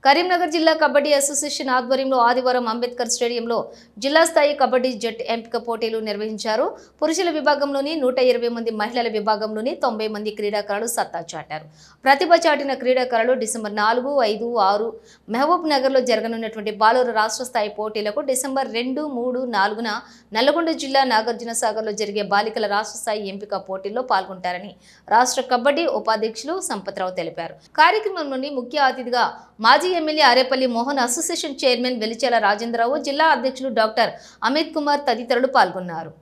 కరీంనగర్ జిల్లా కబడ్డీ అసోసియేషన్ ఆధ్వర్యంలో ఆదివారం అంబేద్కర్ స్టేడియంలో జిల్లా స్థాయి కబడ్డీ జట్టు ఎంపిక పోటీలు నిర్వహించారు. పురుషుల విభాగంలోని 120 మంది, మహిళల విభాగంలోని 90 మంది క్రీడాకారులు సత్తా చాటారు. ప్రతిభ చాటిన క్రీడాకారులు డిసెంబర్ 4, 5, 6 మహబూబ్ నగర్లో జరగనున్నటువంటి బాలుర రాష్ట్ర స్థాయి పోటీలకు డిసెంబర్ 2, 3, 4న నల్గొండ జిల్లా నాగార్జున సాగర్లో జరిగే బాలికల రాష్ట్ర స్థాయి ఎంపిక పోటీల్లో పాల్గొంటారని రాష్ట్ర కబడ్డీ ఉపాధ్యక్షులు సంపత్రావు తెలిపారు. కార్యక్రమంలోని ముఖ్య అతిథిగా మాజీ MLA Arepalli Mohan, association chairman Velichala Rajendrarao, జిల్లా అధ్యక్షులు డాక్టర్ అమిత్ కుమార్ తదితరులు పాల్గొన్నారు.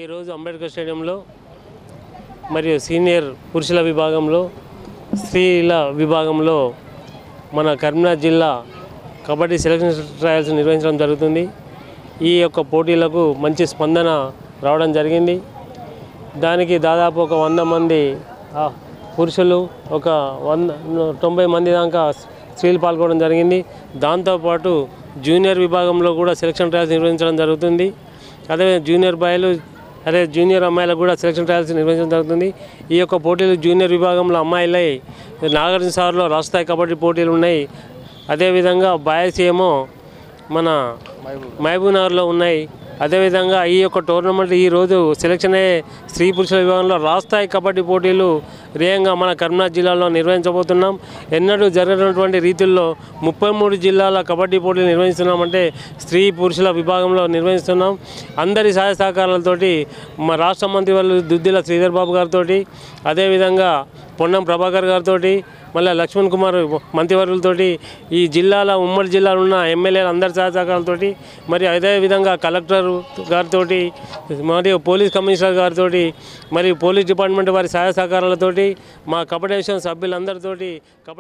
ఈరోజు అంబేద్కర్ స్టేడియంలో మరియు సీనియర్ పురుషుల విభాగంలో, స్త్రీల విభాగంలో మన కరీంనగర్ జిల్లా కబడ్డీ సెలక్షన్ ట్రయల్స్ నిర్వహించడం జరుగుతుంది. ఈ యొక్క పోటీలకు మంచి స్పందన రావడం జరిగింది. దానికి దాదాపు ఒక 100 మంది పురుషులు, ఒక 90 మంది దాకా స్త్రీలు పాల్గొనడం జరిగింది. దాంతోపాటు జూనియర్ విభాగంలో కూడా సెలక్షన్ ట్రయల్స్ నిర్వహించడం జరుగుతుంది. అదే జూనియర్ బాయ్లు, అదే జూనియర్ అమ్మాయిలకు కూడా సెలక్షన్ ట్రయల్స్ నిర్వహించడం జరుగుతుంది. ఈ యొక్క పోటీలు జూనియర్ విభాగంలో అమ్మాయిలై నాగార్జున సాగర్లో రాష్ట్ర స్థాయి కబడ్డీ పోటీలు ఉన్నాయి. అదేవిధంగా బాయ్స్ ఏమో మన మహబూబ్ నగర్లో ఉన్నాయి. అదేవిధంగా ఈ యొక్క టోర్నమెంట్ ఈరోజు సెలక్షన్ అయ్యే స్త్రీ పురుషుల విభాగంలో రాష్ట్రస్థాయి కబడ్డీ పోటీలు రేయంగా మన కరీంనగర్ జిల్లాలో నిర్వహించబోతున్నాం. ఎన్నడూ జరగనటువంటి రీతుల్లో 33 జిల్లాల కబడ్డీ పోటీలు నిర్వహిస్తున్నామంటే స్త్రీ పురుషుల విభాగంలో నిర్వహిస్తున్నాం. అందరి సహాయ సహకారాలతోటి మా రాష్ట్ర మంత్రి వాళ్ళు దుద్దిల శ్రీధర్ బాబు గారితో, అదేవిధంగా పొన్నం ప్రభాకర్ గారితో, మళ్ళీ లక్ష్మణ్ కుమార్ మంత్రివర్యులతోటి, ఈ జిల్లాల ఉమ్మడి జిల్లాలో ఉన్న ఎమ్మెల్యేలు అందరి సహాయ సహకారాలతోటి, మరి అదేవిధంగా కలెక్టర్ గారితో మరియు పోలీస్ కమిషనర్ గారితో మరియు పోలీస్ డిపార్ట్మెంట్ వారి సహాయ సహకారాలతోటి మా కబడ్డీ సభ్యులందరితోటి కబడ్డీ